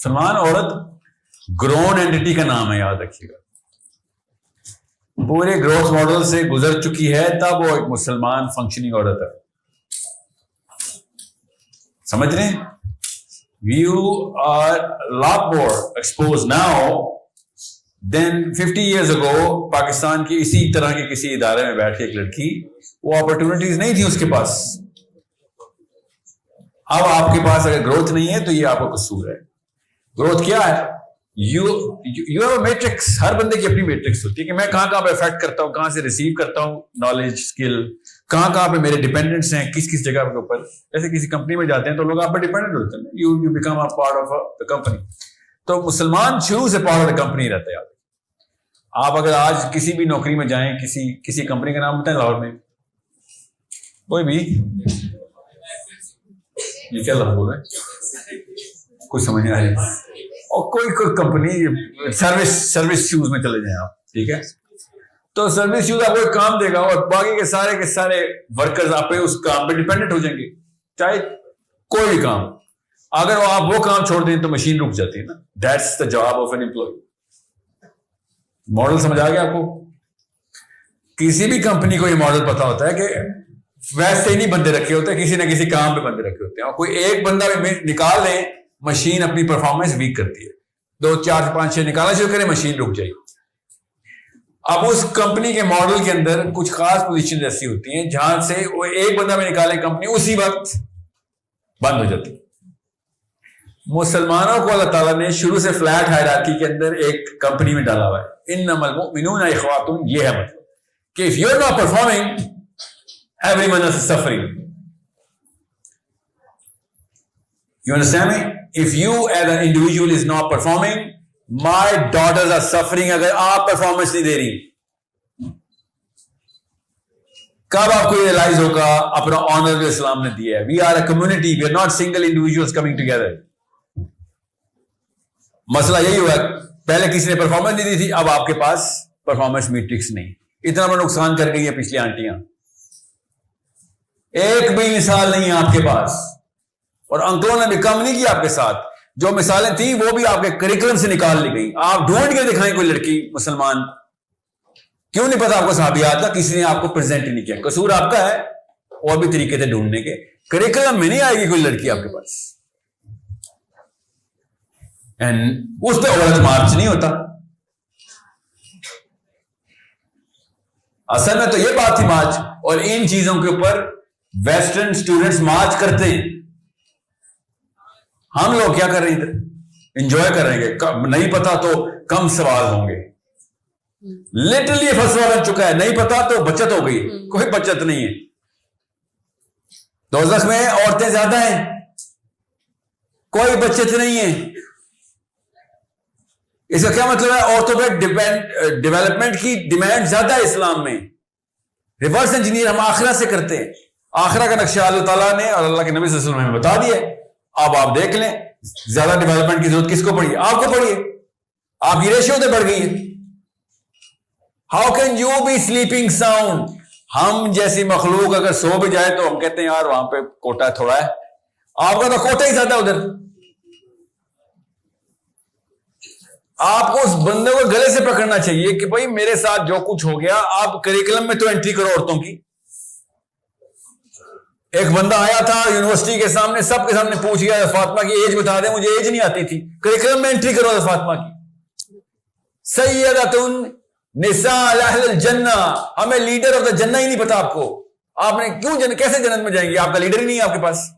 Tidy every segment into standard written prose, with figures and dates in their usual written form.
مسلمان عورت grown anti کا نام ہے، یاد رکھیے گا. پورے گروتھ ماڈل سے گزر چکی ہے تب وہ ایک مسلمان فنکشننگ عورت ہے. سمجھ رہے ہیں؟ You are a lot more exposed now than 50 years ago. Pakistan کی اسی طرح کے کسی ادارے میں بیٹھ کے ایک لڑکی، وہ اپرچونٹیز نہیں تھی اس کے پاس. اب آپ کے پاس اگر گروتھ نہیں ہے تو یہ آپ کا قصور ہے. گروتھ کیا ہے؟ You have a metrics. ہر بندے کی اپنی میٹرکس ہوتی ہے کہ میں کہاں کہاں پہ افیکٹ کرتا ہوں، کہاں سے ریسیو کرتا ہوں نالج، اسکل، کہاں پہ میرے ڈیپینڈنٹس ہیں، کس جگہ کے اوپر. جیسے کسی کمپنی میں جاتے ہیں تو لوگ آپ پہ ڈیپینڈنٹ ہوتے ہیں، you become a part of the company. تو مسلمان شروع سے پارٹ آف دا کمپنی رہتا ہے. آپ اگر آج کسی بھی نوکری میں جائیں، کسی کمپنی کا نام بتائیں لاہور میں، کوئی بھی، یہ کیا لفظ بول رہے ہیں، کچھ سمجھ نہیں آ رہی، اور کوئی کمپنی سروس شوز میں چلے جائیں آپ، ٹھیک ہے، تو سروس شوز آپ کو ایک کام دے گا اور باقی کے سارے ورکرز آپ پہ اس کام پہ ڈیپینڈنٹ ہو جائیں گے، چاہے کوئی بھی کام. اگر آپ وہ کام چھوڑ دیں تو مشین رک جاتی ہے نا. That's the job of an employee. Model سمجھ آ گیا آپ کو؟ کسی بھی کمپنی کو یہ ماڈل پتا ہوتا ہے کہ ویسے ہی نہیں بندے رکھے ہوتے، کسی نہ کسی کام پہ بندے رکھے ہوتے ہیں، اور کوئی ایک بندہ بھی نکال لیں، مشین اپنی پرفارمنس ویک کرتی ہے. 2 4 5 6 نکالنا شروع کریں، مشین رک جائے گی. اب اس کمپنی کے ماڈل کے اندر کچھ خاص پوزیشن ایسی ہوتی ہیں جہاں سے وہ ایک بندہ بھی نکالے، کمپنی اسی وقت بند ہو جاتی. مسلمانوں کو اللہ تعالیٰ نے شروع سے فلیٹ ہائرارکی کے اندر ایک کمپنی میں ڈالا ہوا ہے. انما المؤمنون اخواتم. یہ ہے مطلب کہ if you're not performing, everyone else is suffering. You understand me? If you as an individual is not performing, my daughters are suffering. اگر آپ پرفارمنس نہیں دے رہی، کب آپ کو یہ ریلائز ہوگا اپنا آنر جو اسلام نے دیا ہے. We are a community. We are not single individuals coming together. مسئلہ یہی ہوا، پہلے کسی نے پرفارمنس نہیں دی تھی، اب آپ کے پاس پرفارمنس میٹرکس نہیں. اتنا بڑا نقصان کر گئی ہیں پچھلی آنٹیاں، ایک بھی مثال نہیں ہے آپ کے پاس، اور انکلوں نے بھی کم نہیں کیا آپ کے ساتھ. جو مثالیں تھیں وہ بھی آپ کے کریکولم سے نکال لی گئی. آپ ڈھونڈ کے دکھائیں کوئی لڑکی مسلمان، کیوں نہیں پتا آپ کو صحابیات کا، کسی نے آپ کو پریزنٹ نہیں کیا. قصور آپ کا ہے، اور بھی طریقے تھے ڈھونڈنے کے. کریکولم میں نہیں آئے گی کوئی لڑکی آپ کے پاس، اس پہ عورت مارچ نہیں ہوتا. اصل میں تو یہ بات تھی مارچ، اور ان چیزوں کے اوپر ویسٹرن اسٹوڈنٹس مارچ کرتے ہیں. ہم لوگ کیا کر رہے ہیں ادھر؟ انجوائے کر رہے ہیں. نہیں پتا تو کم سوال ہوں گے. لٹرلی فسوا بن چکا ہے. نہیں پتا تو بچت ہو گئی. کوئی بچت نہیں ہے. دوزخ میں عورتیں زیادہ ہیں، کوئی بچت نہیں ہے. اس کا کیا مطلب ہے؟ عورتوں پہ ڈیولپمنٹ کی ڈیمانڈ زیادہ ہے اسلام میں. ریورس انجینئر ہم آخرہ سے کرتے ہیں. آخرہ کا نقشہ اللہ تعالیٰ نے اور اللہ کے نبی صلی اللہ علیہ وسلم نے بتا دیا. اب آپ دیکھ لیں زیادہ ڈیولپمنٹ کی ضرورت کس کو پڑی؟ آپ کو پڑی ہے. آپ کی ریشیو تو بڑھ گئی ہے. How can you be sleeping sound? ہم جیسی مخلوق اگر سو بھی جائے تو ہم کہتے ہیں یار وہاں پہ کوٹا تھوڑا ہے. آپ کا تو کوٹا ہی زیادہ ادھر. آپ کو اس بندے کو گلے سے پکڑنا چاہیے کہ بھائی میرے ساتھ جو کچھ ہو گیا، آپ کریکولم میں تو انٹری کرو عورتوں کی. ایک بندہ آیا تھا یونیورسٹی کے سامنے، سب کے سامنے پوچھ گیا فاطمہ کی ایج بتا دیں، مجھے ایج نہیں آتی تھی. کریکولم میں انٹری کرو فاطمہ کی. سیدۃ نساء اہل الجنہ. ہمیں لیڈر آف دا جنہ ہی نہیں پتا. آپ کو، آپ نے کیوں کیسے جنت میں جائیں گے؟ آپ کا لیڈر ہی نہیں ہے آپ کے پاس.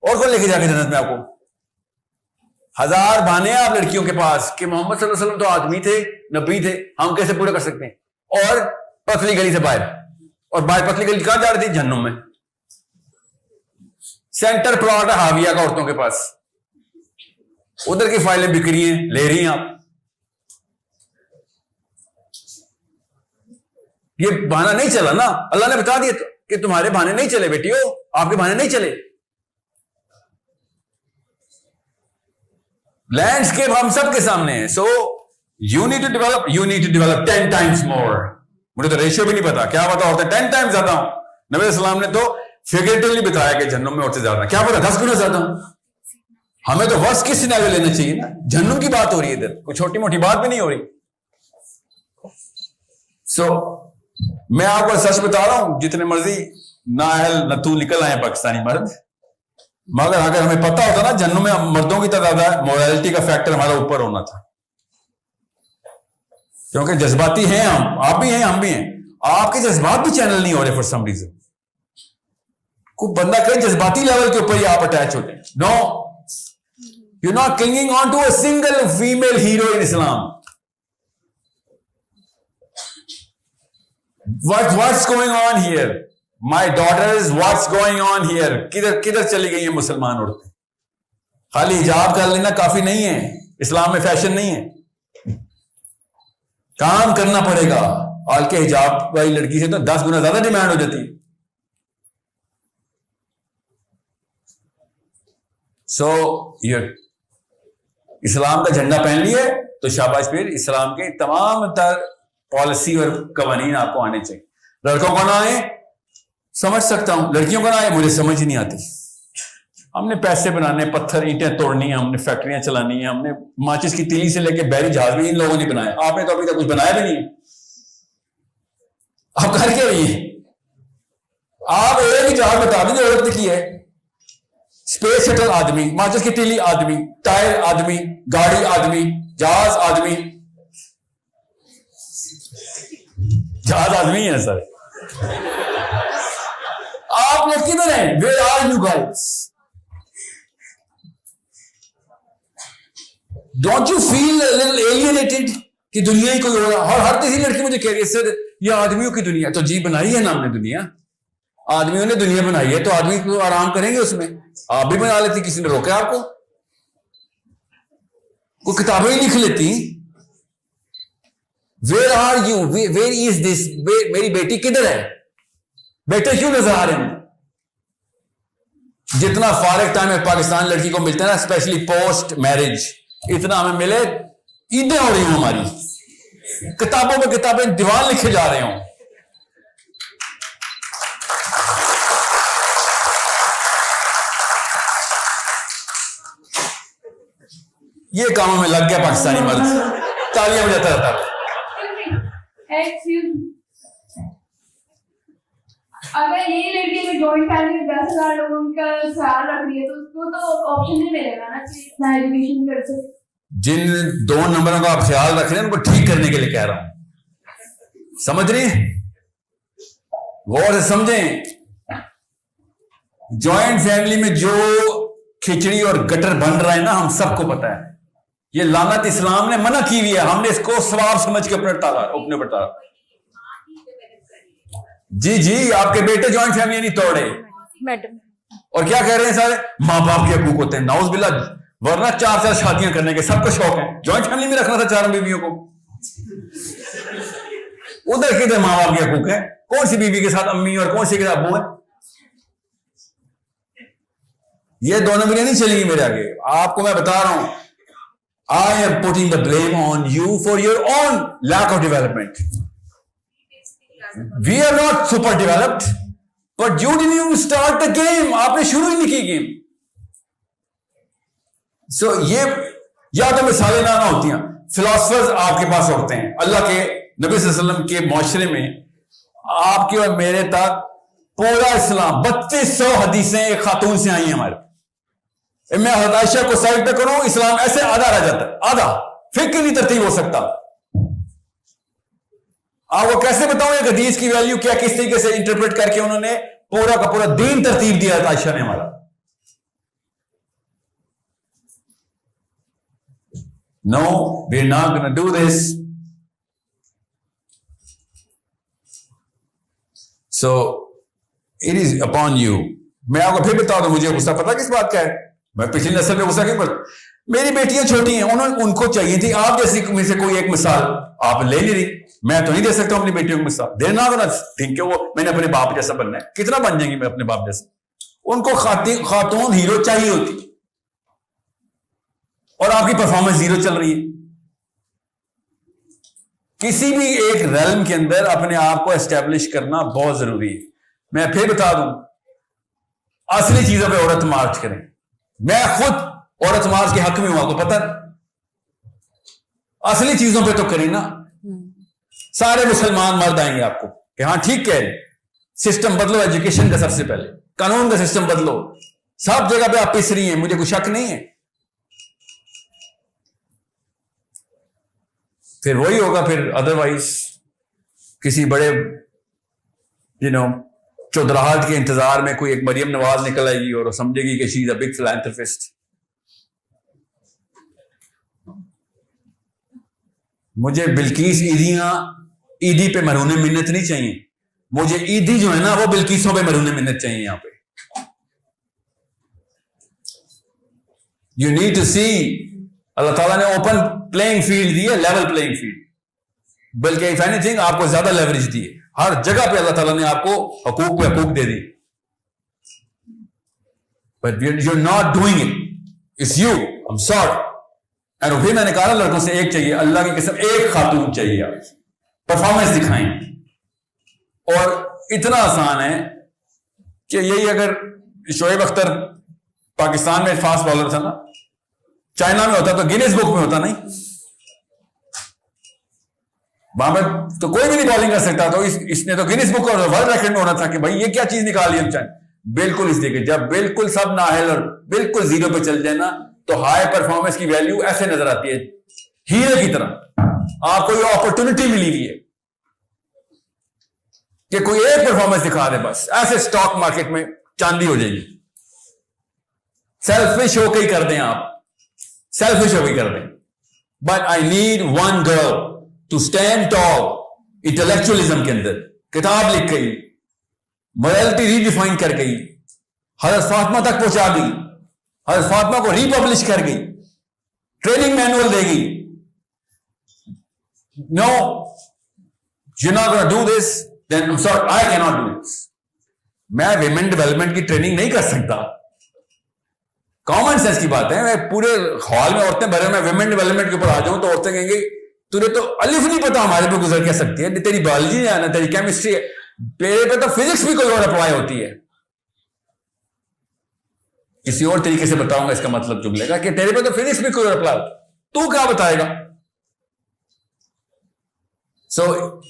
اور کون لے کے جا کے جنت میں؟ آپ کو 1000 بہانے ہیں آپ لڑکیوں کے پاس کہ محمد صلی اللہ علیہ وسلم تو آدمی تھے، نبی تھے، ہم کیسے پورے کر سکتے ہیں؟ اور پتلی گلی سے باہر، اور باہر پتلی گلی کہاں جا رہی تھی؟ جہنم میں. سینٹر پلاٹ ہے حاویہ کا عورتوں کے پاس، ادھر کی فائلیں بک رہی ہیں، لے رہی ہیں آپ. یہ بہانہ نہیں چلا نا. اللہ نے بتا دیا کہ تمہارے بہانے نہیں چلے بیٹیو، آپ کے بہانے نہیں چلے. لینڈسکیپ ہم سب کے سامنے ہے. So you need to develop 10 times more. مجھے تو ریشیو بھی نہیں پتا، کیا پتا ہوتا ہے 10 times زیادہ ہوں. نبی السلام نے تو فگریٹولی بتایا کہ جہنم میں عورتیں زیادہ، کیا پتا 10 گنا زیادہ ہوں. ہمیں تو ورس کس سینیریو لینا چاہیے نا, جہنم کی بات ہو رہی ہے ادھر, کوئی چھوٹی موٹی بات بھی نہیں ہو رہی. سو میں آپ کو سچ بتا رہا ہوں, جتنے مرضی نااہل نتو نکل آئے پاکستانی مرد, مگر اگر ہمیں پتا ہوتا نا جہنم میں مردوں کی تعداد ہے, مورالٹی کا فیکٹر ہمارا اوپر ہونا تھا. کیونکہ جذباتی ہیں ہم, آپ بھی ہیں ہم بھی ہیں, آپ کے جذبات بھی چینل نہیں ہو رہے فار سم ریزن. کوئی بندہ کہیں جذباتی لیول کے اوپر ہی آپ اٹیچ ہوتے ہیں. No, you not clinging on to a single female hero in Islam. What's going on here? My daughters, what's going on here? کدھر چلی گئی ہیں مسلمان عورتیں؟ خالی حجاب کر لینا کافی نہیں ہے, اسلام میں فیشن نہیں ہے, کام کرنا پڑے گا. آج کے حجاب والی لڑکی سے تو 10 گنا زیادہ ڈیمانڈ ہو جاتی ہے. سو یہ اسلام کا جھنڈا پہن لیے تو شاباش, پھر اسلام کے تمام تر پالیسی اور قوانین آپ کو آنے چاہیے. لڑکوں کو نہ آئے سمجھ سکتا ہوں, لڑکیوں کو نہ آئے مجھے سمجھ ہی نہیں آتی. ہم نے پیسے بنانے, پتھر اینٹیں توڑنی ہیں, ہم نے فیکٹریاں چلانی ہیں, ہم نے ماچس کی تیلی سے لے کے بحری جہاز بھی ان لوگوں نے بنایا. آپ نے تو ابھی تک کچھ بنایا بھی نہیں ہے. آپ کر کے رہیے, آپ ایک ہی جہاز بتا دیں جو عورت نے کی ہے. اسپیس شٹل آدمی, ماچس کی تیلی آدمی, ٹائر آدمی, گاڑی آدمی, جہاز آدمی. جہاز آدمی ہے سر. آپ لوگ کدھر ہیں؟ Where are you guys? Don't you feel alienated کہ دنیا ہی کوئی ہو رہا؟ ہر تیسری لڑکی مجھے کہہ رہی ہے سر یہ آدمیوں کی دنیا. تو جی بنائی ہے نا ہم نے دنیا, آدمیوں نے دنیا بنائی ہے, تو آدمی کو آرام کریں گے اس میں. آپ بھی بنا لیتی, کسی نے روکا آپ کو؟ کوئی کتابیں ہی لکھ لیتی. Where are you, where is this, میری بیٹی کدھر ہے؟ بیٹے کیوں نظر آ رہے ہیں؟ جتنا فارغ ٹائم ہے پاکستان لڑکی کو ملتا ہے نا, اسپیشلی پوسٹ میرج, اتنا ہمیں ملے عیدیں ہو رہی ہوں ہماری, کتابوں پہ کتابیں دیوان لکھے جا رہے ہوں. یہ کاموں میں لگ گیا پاکستانی مرد, تالیاں بجاتا رہتا. اگر یہ لڑکی میں جوائنٹ فیملی میں 10,000 لوگوں کا خیال رکھ رہی ہے تو اس کو تو آپشن نہیں ملے گا نا کہ اتنا ایجوکیشن کر سکے. جن 2 نمبروں کا آپ خیال رکھ رہے ہیں ان کو ٹھیک کرنے کے لیے کہہ رہا ہوں, سمجھ رہی ہیں؟ غور سے سمجھیں. جوائنٹ فیملی میں جو کھچڑی اور گٹر بن رہا ہے نا, ہم سب کو پتا ہے. یہ لعنت اسلام نے منع کی ہوئی ہے, ہم نے اس کو ثواب سمجھ کے اپنے بتا. جی آپ کے بیٹے جوائنٹ فیملی نہیں توڑے, اور کیا کہہ رہے ہیں سارے ماں باپ کے حقوق ہوتے ہیں. ناؤز باللہ, ورنہ 4 شادیاں کرنے کے سب کو شوق ہے. جوائنٹ فیملی میں رکھنا تھا 4 بیویوں کو. ادھر کدھر ماں باپ کے حقوق ہیں؟ کون سی بیوی کے ساتھ امی اور کون سی کے ساتھ ابو ہیں؟ یہ 2 نمبریں نہیں چلیں گی میرے آگے. آپ کو میں بتا رہا ہوں, I am putting the blame on you for your own lack of development. We are not super developed, but you didn't even start the game. آپ نے شروع ہی نہیں کی گیم. سو یہ یا تو مثالیں نہ ہوتی ہیں. فلاسفرز آپ کے پاس ہوتے ہیں. اللہ کے نبی صلی اللہ علیہ وسلم کے معاشرے میں آپ کی اور میرے تک پورا اسلام 3200 حدیثیں ایک خاتون سے آئی ہیں ہمارے. میں حضرت عائشہ کو سائڈ پہ کروں, اسلام ایسے آدھا رہ جاتا ہے, آدھا فکر نہیں ترتیب ہو سکتا. آپ کو کیسے بتاؤں ایک حدیث کی ویلیو کیا, کس طریقے سے انٹرپریٹ کر کے انہوں نے پورا کا پورا دین ترتیب دیا حضرت عائشہ نے ہمارا. No, we're not going to do this. So it is upon you. میں آپ کو پھر بتا دوں, مجھے غصہ پتا کس بات کا ہے, میں پچھلی نسل پہ غصہ کیوں کرتا. میری بیٹیاں چھوٹی ہیں, ان کو چاہیے تھی آپ جیسی میں سے کوئی ایک مثال. آپ لے نہیں رہی, میں تو نہیں دے سکتا ہوں اپنی بیٹیوں کو مثال. دیر نہ کرنا ٹھیک ہے, وہ میں نے اپنے باپ جیسا بننا ہے. کتنا بن جائیں گی میں اپنے باپ جیسا؟ ان کو خاتون ہیرو چاہیے ہوتی, اور آپ کی پرفارمنس زیرو چل رہی ہے. کسی بھی ایک ریلم کے اندر اپنے آپ کو اسٹیبلش کرنا بہت ضروری ہے. میں پھر بتا دوں, اصلی چیزوں پہ عورت مارچ کریں. میں خود عورت مارچ کے حق میں ہوا کو پتہ اصلی چیزوں پہ تو کریں نا. سارے مسلمان مرد آئیں گے آپ کو کہ ہاں ٹھیک کہہ رہے, سسٹم بدلو, ایجوکیشن کا سب سے پہلے, قانون کا سسٹم بدلو, سب جگہ پہ آپ پس رہی ہیں, مجھے کوئی شک نہیں ہے. پھر وہی ہوگا, پھر ادروائز کسی بڑے چودراہٹ کے انتظار میں کوئی ایک مریم نواز نکل آئے گی اور سمجھے گی کہ شی از اے بگ فلانتھرپسٹ. مجھے بلقیس عیدی پہ مرہون منت نہیں چاہیے, مجھے عیدی جو ہے نا وہ بلقیسوں پہ مرہون منت چاہیے. یہاں پہ یو نیڈ ٹو سی, اللہ تعالیٰ نے اوپن پلینگ فیلڈ دی ہے, لیول پلینگ فیلڈ, بلکہ اف اینی تھنگ آپ کو زیادہ لیوریج دی ہے. ہر جگہ پہ اللہ تعالیٰ نے آپ کو حقوق پہ حقوق دے دی, but you are not doing it, it's you, I am sorry. اور پھر میں نے کہا لڑکوں سے ایک چاہیے, اللہ کی قسم ایک خاتون چاہیے, آپ پرفارمنس دکھائیں. اور اتنا آسان ہے کہ یہی اگر شعیب اختر پاکستان میں فاسٹ بالر تھا نا, چائنا میں ہوتا تو گینیز بک میں ہوتا, نہیں وہاں پہ تو کوئی بھی نہیں بالنگ کر سکتا, تو اس نے تو گینیز بک اور ورلڈ ریکارڈ میں ہونا تھا کہ بھائی یہ کیا چیز نکالی ہم چاہیں. بالکل اس لیے کہ جب بالکل سب نااہل اور بالکل زیرو پہ چل جائے نا, تو ہائی پرفارمنس کی ویلیو ایسے نظر آتی ہے ہیرے کی طرح. آپ کو یہ اپرچونٹی ملی ہوئی ہے کہ کوئی ایک پرفارمنس دکھا دے, بس ایسے اسٹاک مارکیٹ میں چاندی ہو جائے گی. سیلفش ہو کے ہی کر دیں, آپ سیلفش ہو کے کر دیں. But I need one girl to stand tall intellectualism کے اندر, کتاب لکھ گئی, مورالٹی ری ڈیفائن کر گئی, حضرت فاطمہ تک پہنچا دی, حضرت فاطمہ کو ری پبلش کر گئی, ٹریننگ مینول دے گی. No, you're not going to do this, then I'm sorry, I cannot do this. میں ویمن ڈیولپمنٹ کی ٹریننگ نہیں کر سکتا. کامن سینس کی بات ہے, میں پورے ہال میں عورتیں بھرے, میں ویمن ڈیولپمنٹ کے اوپر آ جاؤں تو عورتیں کہیں گے تجھے تو الف نہیں پتا ہمارے پہ گزر کیا سکتی ہے, تیری بایولوجی ہے نا, تیری کیمسٹری ہے, میرے پہ تو فزکس بھی کوئی اور اپلائی ہوتی ہے. کسی اور طریقے سے بتاؤں گا اس کا مطلب جملے کا, کہ تیرے پہ تو فزکس بھی کوئی اور اپلائی ہوتی ہے, تو کیا بتائے گا. So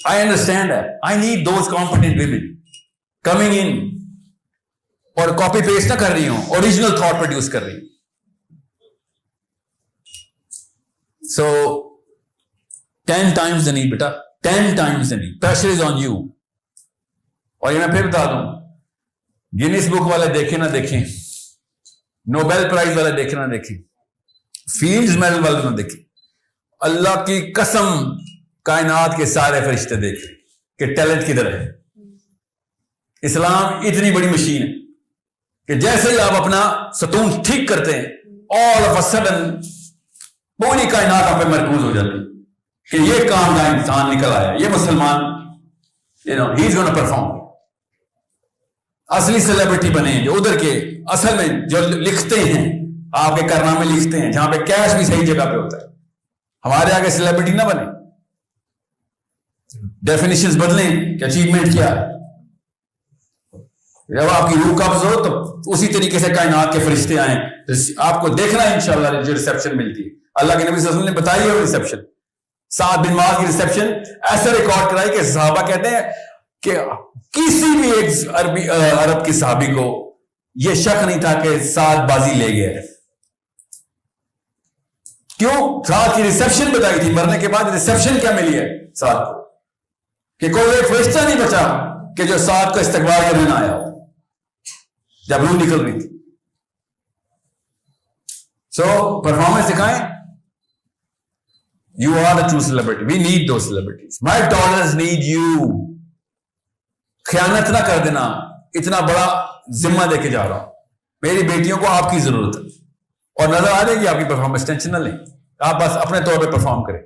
I understand that. I need those competent women coming in اور کاپی پیسٹ نہ کر رہی ہوں, اوریجنل تھاٹ پروڈیوس کر رہی ہوں. So 10 times the need, beta, 10 times the need. Pressure is on you. اور یہ میں پھر بتا دوں, گینیس بک والے دیکھیں نہ دیکھیں, نوبیل پرائز والے دیکھیں نہ دیکھیں, فیلڈز میڈل والے نہ دیکھیں, اللہ کی قسم کائنات کے سارے فرشتے دیکھ رہے کہ ٹیلنٹ کدھر ہے. اسلام اتنی بڑی مشین ہے کہ جیسے ہی آپ اپنا ستون ٹھیک کرتے ہیں, all of a sudden پوری کائنات آپ پہ مرکوز ہو جاتی کہ یہ کام کا انسان نکل آیا, یہ مسلمان, he is going to perform. اصلی سیلیبریٹی بنے جو ادھر کے اصل میں جو لکھتے ہیں, آپ کے کارنامے لکھتے ہیں, جہاں پہ کیش بھی صحیح جگہ پہ ہوتا ہے. ہمارے آگے سیلیبریٹی نہ بنے, ڈیفینیشنز بدلیں کہ اچیومنٹ کیا ہے. جب آپ کی روح قبض ہو تو اسی طریقے سے کائنات کے فرشتے آئیں, آپ کو دیکھنا ہے انشاءاللہ جو ریسپشن ملتی ہے. اللہ کے نبی صلی اللہ علیہ وسلم نے بتائی ہے وہ ریسپشن, سعد بن معاذ کی ریسپشن ایسے ریکارڈ کرائی کہ صحابہ کہتے ہیں کہ کسی بھی ایک عرب کی صحابی کو یہ شک نہیں تھا کہ سعد بازی لے گیا ہے. کیوں؟ سعد کی ریسپشن بتائی تھی, مرنے کے بعد ریسپشن کیا ملی ہے سعد کو, کہ کوئی ایک فرشتہ نہیں بچا کہ جو سعد کا استقبال کرنے نہ آیا ہو جب روح نکل رہی تھی. سو پرفارمنس دکھائیں. You are the true celebrity. We need those celebrities. My daughters need you. خیانت نہ کر دینا, اتنا بڑا ذمہ دے کے جا رہا ہوں. میری بیٹیوں کو آپ کی ضرورت ہے, اور نظر آ جائے گی آپ کی پرفارمنس, ٹینشن نہ لیں, آپ بس اپنے طور پہ پرفارم کریں.